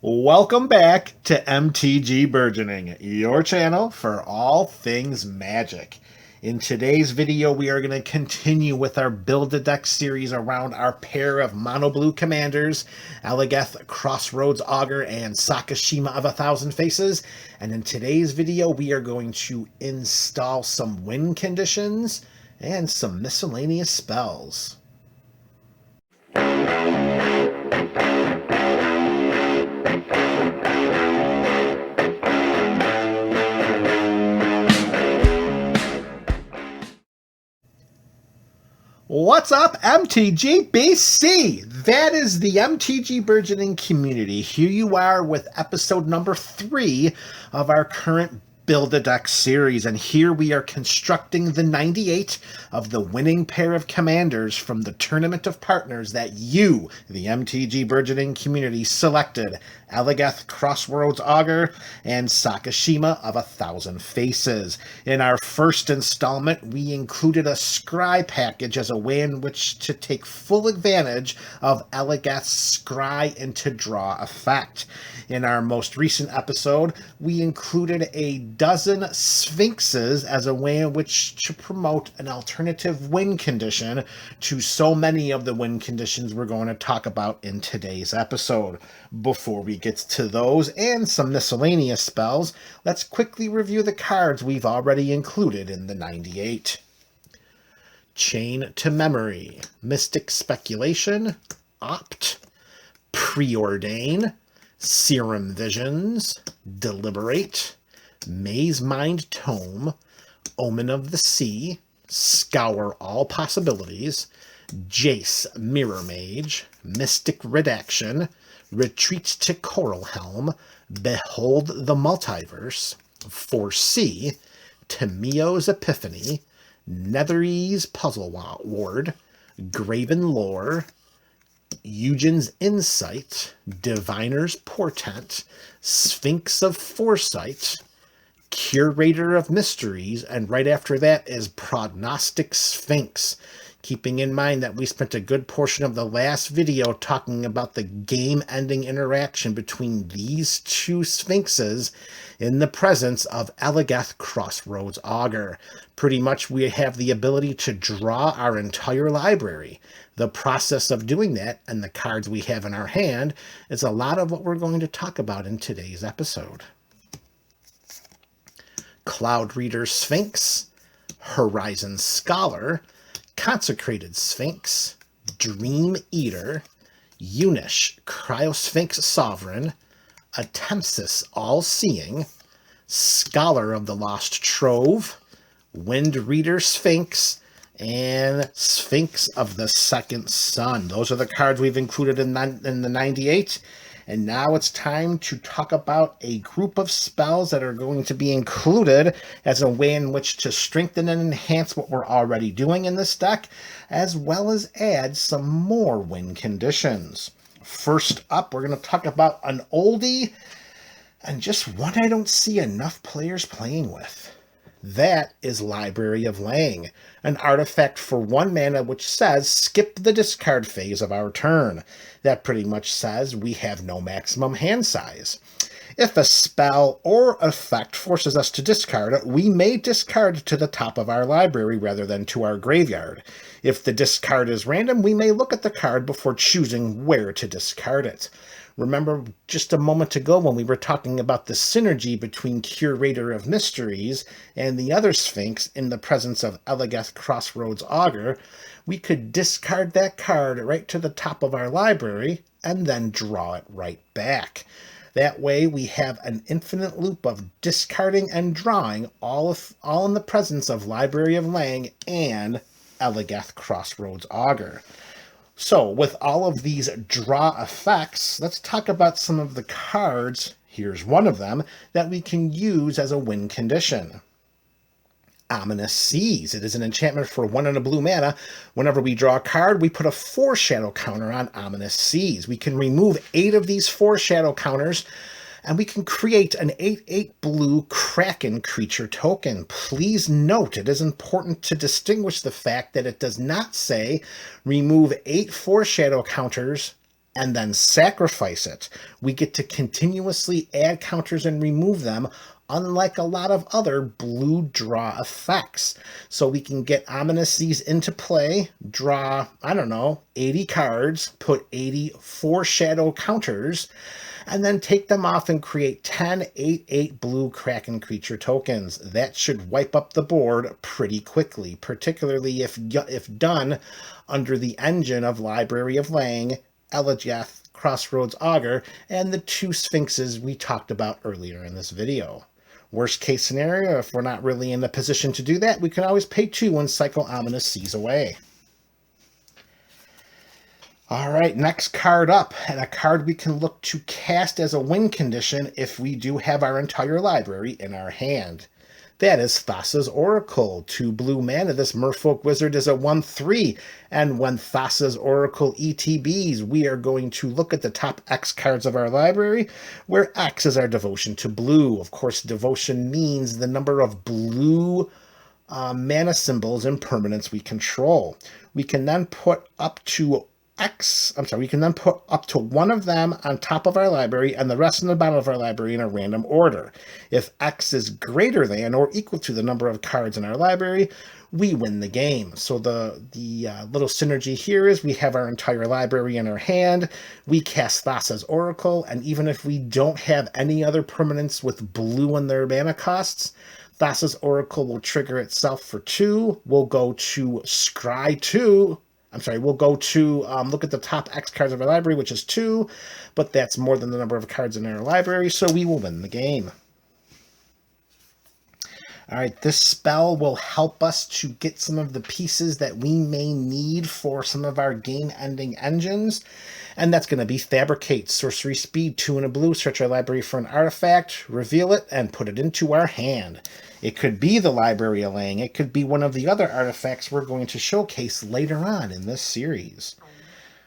Welcome back to MTG Burgeoning, your channel for all things magic. In today's video, we are going to continue with our Build-A-Deck series around our pair of mono blue commanders, Eligeth, Crossroads Augur, and Sakashima of 1,000 Faces. And in today's video, we are going to install some win conditions and some miscellaneous spells. What's up, MTG BC? That is the MTG Burgeoning community. Here you are with episode number 3 of our current Build-A-Deck series, and here we are constructing the 98 of the winning pair of commanders from the Tournament of Partners that you, the MTG Burgeoning community, selected. Eligeth, Crossroads Augur, and Sakashima of 1,000 Faces. In our first installment, we included a scry package as a way in which to take full advantage of Eligeth's scry into draw effect. In our most recent episode, we included a dozen Sphinxes as a way in which to promote an alternative win condition to so many of the win conditions we're going to talk about in today's episode. Before we get to those and some miscellaneous spells, let's quickly review the cards we've already included in the 98. Chain to Memory, Mystic Speculation, Opt, Preordain, Serum Visions, Deliberate, Maze Mind Tome, Omen of the Sea, Scour All Possibilities, Jace Mirror Mage, Mystic Redaction, Retreat to Coral Helm, Behold the Multiverse, Foresee, Tamio's Epiphany, Netherese Puzzle Ward, Graven Lore, Eugen's Insight, Diviner's Portent, Sphinx of Foresight, Curator of Mysteries, and right after that is Prognostic Sphinx. Keeping in mind that we spent a good portion of the last video talking about the game-ending interaction between these two Sphinxes in the presence of Eligeth Crossroads Augur. Pretty much we have the ability to draw our entire library. The process of doing that and the cards we have in our hand is a lot of what we're going to talk about in today's episode. Cloud Reader Sphinx, Horizon Scholar, Consecrated Sphinx, Dream Eater, Unish Cryosphinx Sovereign, Atempsis All-Seeing, Scholar of the Lost Trove, Wind Reader Sphinx, and Sphinx of the Second Sun. Those are the cards we've included in the 98. And now it's time to talk about a group of spells that are going to be included as a way in which to strengthen and enhance what we're already doing in this deck, as well as add some more win conditions. First up, we're going to talk about an oldie and just one I don't see enough players playing with. That is Library of Lang, an artifact for 1 mana which says skip the discard phase of our turn. That pretty much says we have no maximum hand size. If a spell or effect forces us to discard it, we may discard to the top of our library rather than to our graveyard. If the discard is random, we may look at the card before choosing where to discard it. Remember just a moment ago when we were talking about the synergy between Curator of Mysteries and the other Sphinx in the presence of Eligeth Crossroads Augur, we could discard that card right to the top of our library and then draw it right back. That way we have an infinite loop of discarding and drawing all in the presence of Library of Lang and Eligeth Crossroads Augur. So, with all of these draw effects, let's talk about some of the cards, here's one of them, that we can use as a win condition. Ominous Seas. It is an enchantment for 1 and a blue mana. Whenever we draw a card, we put a foreshadow counter on Ominous Seas. We can remove 8 of these foreshadow counters, and we can create an 8/8 blue Kraken creature token. Please note, it is important to distinguish the fact that it does not say remove 8 foreshadow counters and then sacrifice it. We get to continuously add counters and remove them, unlike a lot of other blue draw effects. So we can get Ominous Seas into play, draw, I don't know, 80 cards, put 80 foreshadow counters, and then take them off and create 10 8/8 blue Kraken creature tokens. That should wipe up the board pretty quickly, particularly if done under the engine of Library of Lang, Eligeth, Crossroads Augur, and the two Sphinxes we talked about earlier in this video. Worst case scenario, if we're not really in the position to do that, we can always pay 2 and cycle Ominous Seas away. All right, next card up, and a card we can look to cast as a win condition if we do have our entire library in our hand. That is Thassa's Oracle. 2 blue mana. This Merfolk Wizard is a 1/3. And when Thassa's Oracle ETBs, we are going to look at the top X cards of our library, where X is our devotion to blue. Of course, devotion means the number of blue mana symbols and permanents we control. We can then put up to we can then put up to 1 of them on top of our library and the rest in the bottom of our library in a random order. If X is greater than or equal to the number of cards in our library, we win the game. So the little synergy here is we have our entire library in our hand, we cast Thassa's Oracle, and even if we don't have any other permanents with blue in their mana costs, Thassa's Oracle will trigger itself for 2. We'll go to scry 2. We'll go to look at the top X cards of our library, which is 2, but that's more than the number of cards in our library, so we will win the game. All right, this spell will help us to get some of the pieces that we may need for some of our game-ending engines, and that's going to be Fabricate, sorcery speed, 2 and a blue, search our library for an artifact, reveal it, and put it into our hand. It could be the Library of Lang, it could be one of the other artifacts we're going to showcase later on in this series.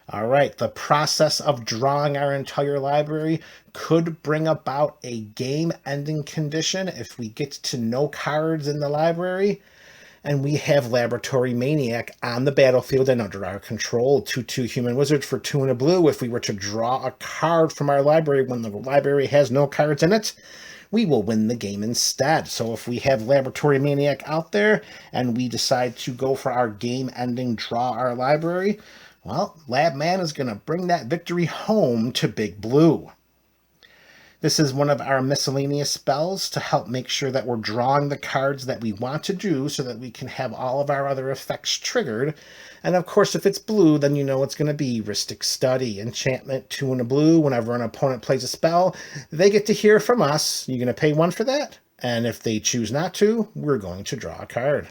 All right, the process of drawing our entire library could bring about a game-ending condition if we get to no cards in the library, and we have Laboratory Maniac on the battlefield and under our control. 2/2 Human Wizard for 2 and a blue. If we were to draw a card from our library when the library has no cards in it, we will win the game instead. So if we have Laboratory Maniac out there and we decide to go for our game-ending draw our library, well, Lab Man is going to bring that victory home to Big Blue. This is one of our miscellaneous spells to help make sure that we're drawing the cards that we want to do so that we can have all of our other effects triggered. And of course, if it's blue, then you know it's going to be Rhystic Study, enchantment, 2 and a blue. Whenever an opponent plays a spell, they get to hear from us. You're going to pay 1 for that. And if they choose not to, we're going to draw a card.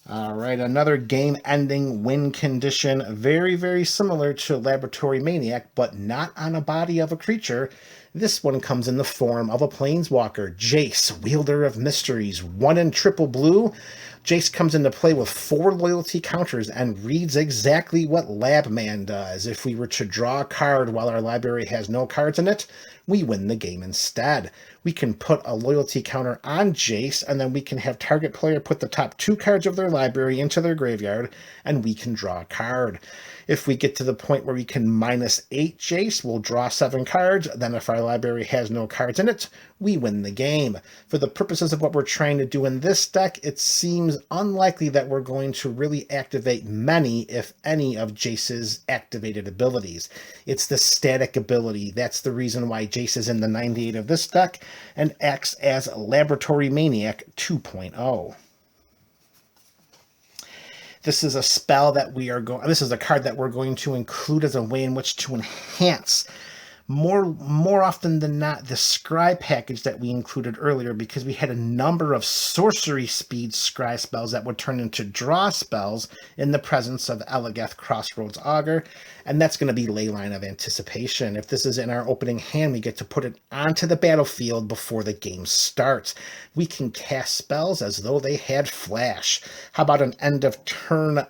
All right, another game-ending win condition, very, very similar to Laboratory Maniac, but not on a body of a creature. This one comes in the form of a Planeswalker, Jace, Wielder of Mysteries, 1 and triple blue. Jace comes into play with 4 loyalty counters and reads exactly what Labman does. If we were to draw a card while our library has no cards in it, we win the game instead. We can put a loyalty counter on Jace, and then we can have target player put the top 2 cards of their library into their graveyard, and we can draw a card. If we get to the point where we can -8 Jace, we'll draw 7 cards. Then if our library has no cards in it, we win the game. For the purposes of what we're trying to do in this deck, it seems unlikely that we're going to really activate many, if any, of Jace's activated abilities. It's the static ability. That's the reason why Jace is in the 98 of this deck and acts as Laboratory Maniac 2.0. This is a spell that this is a card that we're going to include as a way in which to enhance more often than not the scry package that we included earlier, because we had a number of sorcery speed scry spells that would turn into draw spells in the presence of Eligeth, Crossroads Augur, and that's going to be Leyline of Anticipation. If this is in our opening hand, we get to put it onto the battlefield before the game starts. We can cast spells as though they had flash. How about an end of turn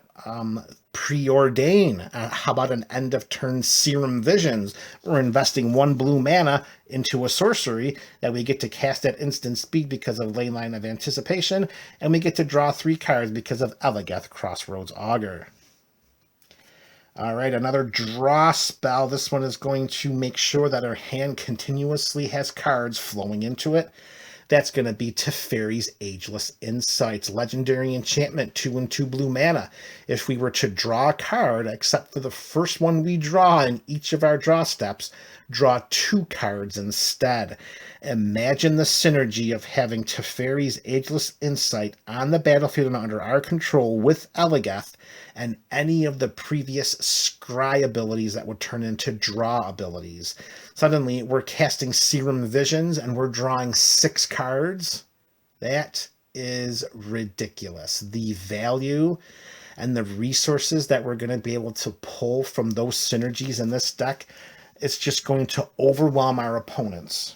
Preordain? How about an end of turn Serum Visions? We're investing 1 blue mana into a sorcery that we get to cast at instant speed because of Leyline of Anticipation, and we get to draw 3 cards because of Eligeth, Crossroads Augur. All right, another draw spell. This one is going to make sure that our hand continuously has cards flowing into it. That's going to be Teferi's Ageless Insights, legendary enchantment, 2 and 2 blue mana. If we were to draw a card, except for the first one we draw in each of our draw steps, draw 2 cards instead. Imagine the synergy of having Teferi's Ageless Insight on the battlefield and under our control with Eligeth, and any of the previous scry abilities that would turn into draw abilities. Suddenly, we're casting Serum Visions and we're drawing 6 cards. That is ridiculous. The value and the resources that we're going to be able to pull from those synergies in this deck, it's just going to overwhelm our opponents.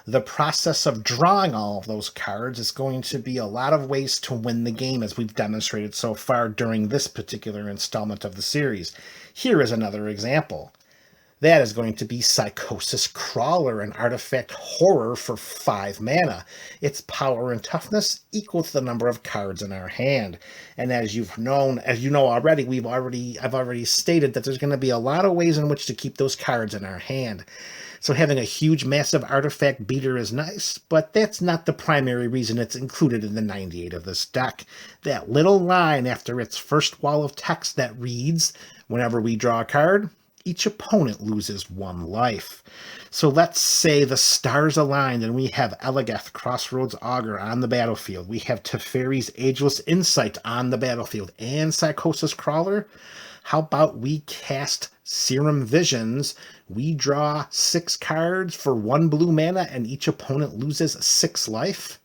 The process of drawing all of those cards is going to be a lot of ways to win the game, as we've demonstrated so far during this particular installment of the series. Here is another example. That is going to be Psychosis Crawler, an artifact horror for 5 mana. Its power and toughness equal to the number of cards in our hand. And as you know already, I've already stated that there's going to be a lot of ways in which to keep those cards in our hand. So having a huge, massive artifact beater is nice, but that's not the primary reason it's included in the 98 of this deck. That little line after its first wall of text that reads, whenever we draw a card, each opponent loses 1 life. So let's say the stars aligned and we have Eligeth, Crossroads Augur on the battlefield. We have Teferi's Ageless Insight on the battlefield and Psychosis Crawler. How about we cast Serum Visions? We draw 6 cards for 1 blue mana and each opponent loses 6 life.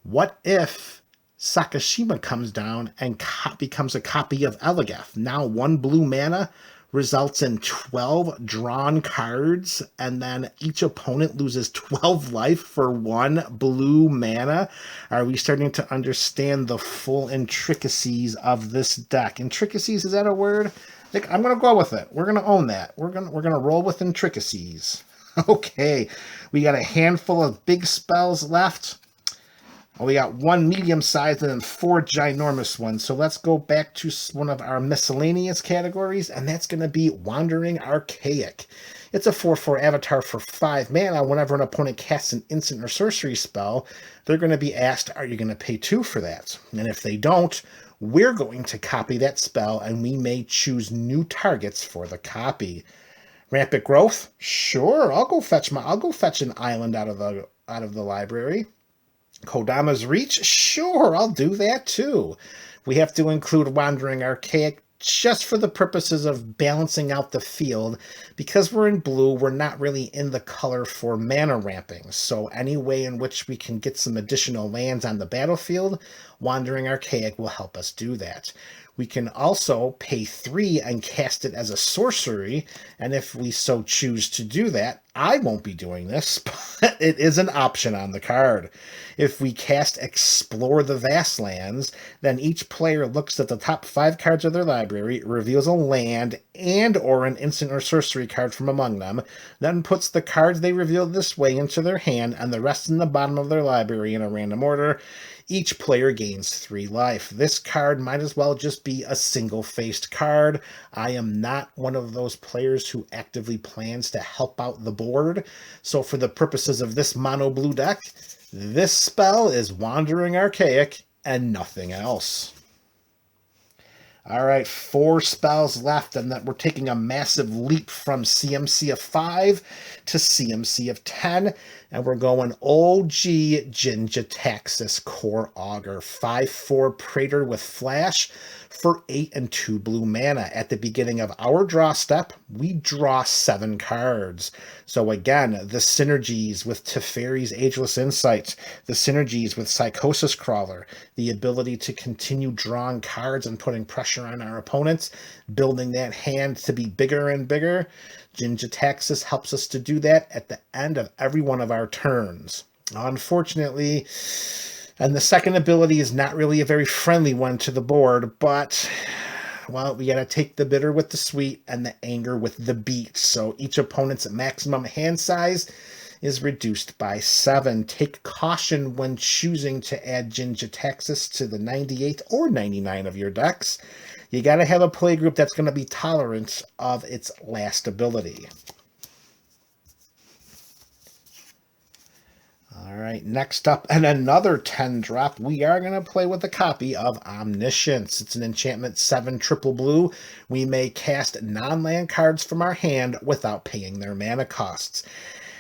What if Sakashima comes down and becomes a copy of Eligeth? Now 1 blue mana results in 12 drawn cards, and then each opponent loses 12 life for 1 blue mana. Are we starting to understand the full intricacies of this deck? Intricacies, is that a word? I'm going to go with it. We're going to own that. We're going to roll with intricacies. Okay, we got a handful of big spells left. We got 1 medium-sized and then 4 ginormous ones. So let's go back to one of our miscellaneous categories, and that's going to be Wandering Archaic. It's a 4/4 avatar for 5 mana. Whenever an opponent casts an instant or sorcery spell, they're going to be asked, are you going to pay 2 for that? And if they don't, we're going to copy that spell, and we may choose new targets for the copy. Rampant Growth? Sure, I'll go fetch an island out of the library. Kodama's Reach? Sure, I'll do that too. We have to include Wandering Archaic just for the purposes of balancing out the field. Because we're in blue, we're not really in the color for mana ramping. So any way in which we can get some additional lands on the battlefield, Wandering Archaic will help us do that. We can also pay 3 and cast it as a sorcery, and if we so choose to do that, I won't be doing this, but it is an option on the card. If we cast Explore the Vastlands, then each player looks at the top 5 cards of their library, reveals a land and or an instant or sorcery card from among them, then puts the cards they revealed this way into their hand and the rest in the bottom of their library in a random order. Each player gains 3 life. This card might as well just be a single-faced card. I am not one of those players who actively plans to help out the board. So for the purposes of this mono blue deck, this spell is Wandering Archaic and nothing else. All right, 4 spells left, and that we're taking a massive leap from CMC of 5 to CMC of 10, and we're going OG Jin-Gitaxias Core Augur, 5/4 Praetor with Flash for 8 and 2 blue mana. At the beginning of our draw step, we draw 7 cards. So again, the synergies with Teferi's Ageless Insight, the synergies with Psychosis Crawler, the ability to continue drawing cards and putting pressure on our opponents, building that hand to be bigger and bigger. Jin-Gitaxias helps us to do that at the end of every one of our turns. Unfortunately, and the second ability is not really a very friendly one to the board, but, well, we got to take the bitter with the sweet and the anger with the beat. So each opponent's maximum hand size is reduced by 7. Take caution when choosing to add Jin-Gitaxias to the 98 or 99 of your decks. You got to have a play group that's going to be tolerant of its last ability. All right, next up, and another 10 drop, we are going to play with a copy of Omniscience. It's an enchantment 7 triple blue. We may cast non-land cards from our hand without paying their mana costs.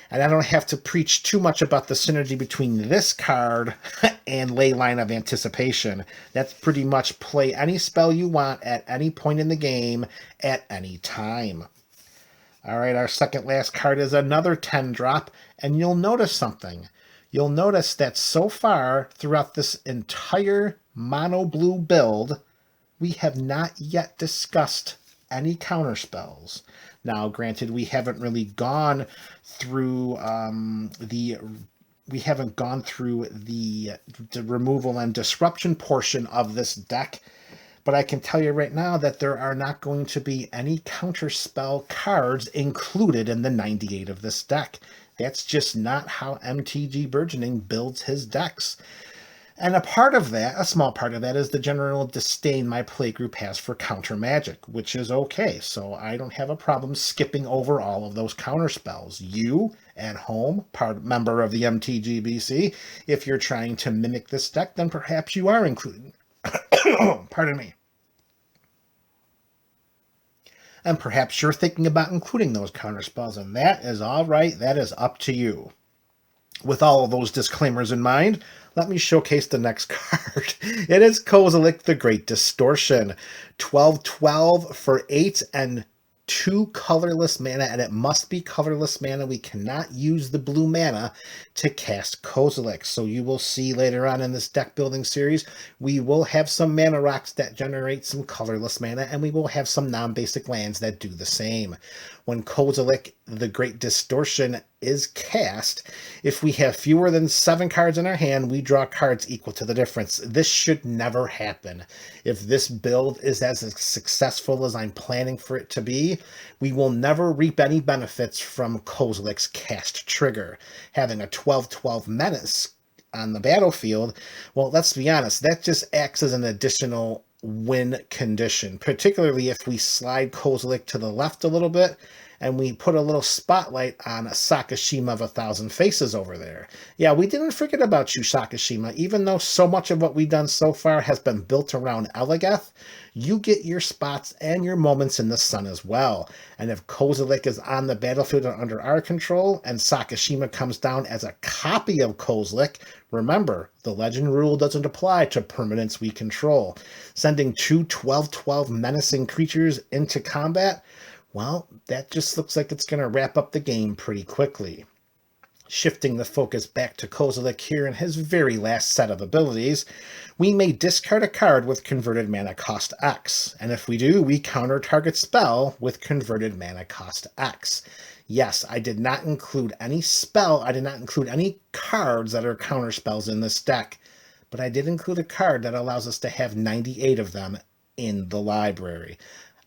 And I don't have to preach too much about the synergy between this card and Leyline of Anticipation. That's pretty much play any spell you want at any point in the game at any time. All right, our second last card is another 10 drop, and you'll notice something. You'll notice that so far throughout this entire mono blue build, we have not yet discussed any counterspells. Now, granted, we haven't really gone through the removal and disruption portion of this deck, but I can tell you right now that there are not going to be any counterspell cards included in the 98 of this deck. That's just not how MTG Burgeoning builds his decks. And a small part of that, is the general disdain my playgroup has for counter magic, which is okay. So I don't have a problem skipping over all of those counter spells. You, at home, member of the MTG BC, if you're trying to mimic this deck, then perhaps you are including... Pardon me. And perhaps you're thinking about including those counter spells, and that is all right. That is up to you. With all of those disclaimers in mind, let me showcase the next card. It is Kozilek the Great Distortion. 12/12 for 8 and 2 colorless mana, and it must be colorless mana. We cannot use the blue mana to cast Kozilek. So you will see later on in this deck building series, we will have some mana rocks that generate some colorless mana, and we will have some non-basic lands that do the same. When Kozilek the Great Distortion is cast, if we have fewer than 7 cards in our hand, we draw cards equal to the difference. This should never happen. If this build is as successful as I'm planning for it to be, we will never reap any benefits from Kozilek's cast trigger. Having a 12/12 menace on the battlefield, well, let's be honest, that just acts as an additional win condition, particularly if we slide Kozilek to the left a little bit and we put a little spotlight on a Sakashima of 1,000 Faces over there. Yeah, we didn't forget about you, Sakashima. Even though so much of what we've done so far has been built around Eligeth, you get your spots and your moments in the sun as well. And if Kozilek is on the battlefield and under our control, and Sakashima comes down as a copy of Kozilek, remember, the legend rule doesn't apply to permanents we control. Sending 2 12/12 menacing creatures into combat, well, that just looks like it's going to wrap up the game pretty quickly. Shifting the focus back to Kozilek here in his very last set of abilities, we may discard a card with converted mana cost X, and if we do, we counter target spell with converted mana cost X. Yes, I did not include any cards that are counter spells in this deck, but I did include a card that allows us to have 98 of them in the library.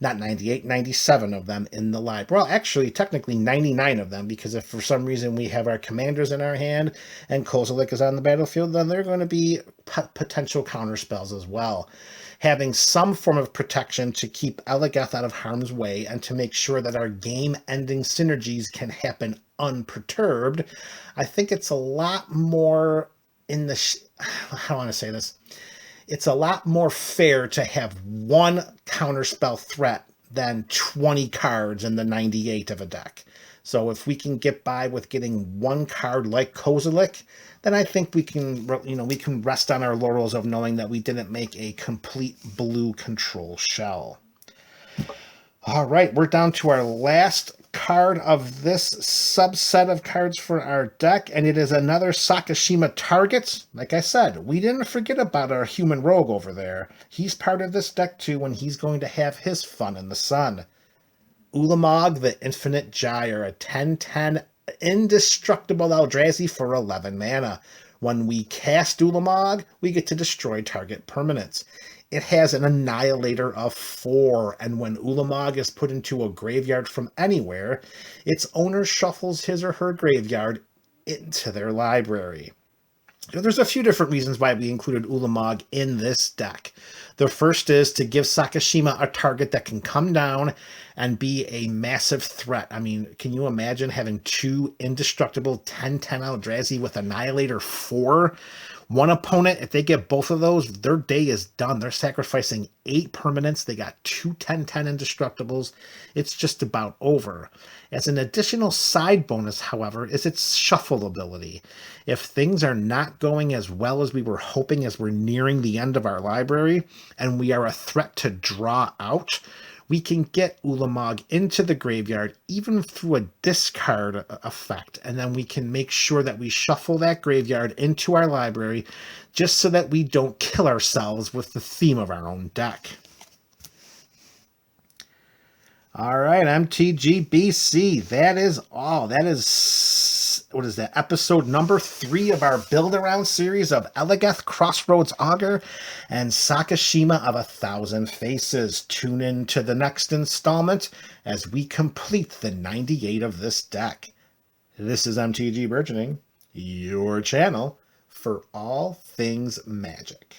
Not 98, 97 of them in the library. Well, actually, technically 99 of them, because if for some reason we have our commanders in our hand and Kozilek is on the battlefield, then they're going to be potential counter spells as well. Having some form of protection to keep Eligeth out of harm's way and to make sure that our game-ending synergies can happen unperturbed, I think it's a lot more how do I want to say this? It's a lot more fair to have one counterspell threat than 20 cards in the 98 of a deck. So if we can get by with getting one card like Kozilek, then I think we can rest on our laurels of knowing that we didn't make a complete blue control shell. All right, we're down to our last card of this subset of cards for our deck, and it is another Sakashima target. Like I said, we didn't forget about our human rogue over there. He's part of this deck too, and he's going to have his fun in the sun. Ulamog the Infinite Gyre, a 10/10 indestructible Eldrazi for 11 mana. When we cast Ulamog, we get to destroy target permanents. It has an Annihilator of 4, and when Ulamog is put into a graveyard from anywhere, its owner shuffles his or her graveyard into their library. There's a few different reasons why we included Ulamog in this deck. The first is to give Sakashima a target that can come down and be a massive threat. I mean, can you imagine having two indestructible 10/10 Eldrazi with Annihilator 4? One opponent, if they get both of those, their day is done. They're sacrificing 8 permanents. They got two 10/10 indestructibles. It's just about over. As an additional side bonus, however, is its shuffle ability. If things are not going as well as we were hoping as we're nearing the end of our library, and we are a threat to draw out, we can get Ulamog into the graveyard even through a discard effect, and then we can make sure that we shuffle that graveyard into our library just so that we don't kill ourselves with the theme of our own deck. All right, MTGBC, that is all. That is, what is that, episode number 3 of our build-around series of Eligeth, Crossroads Augur, and Sakashima of 1,000 Faces. Tune in to the next installment as we complete the 98 of this deck. This is MTG Burgeoning, your channel for all things Magic.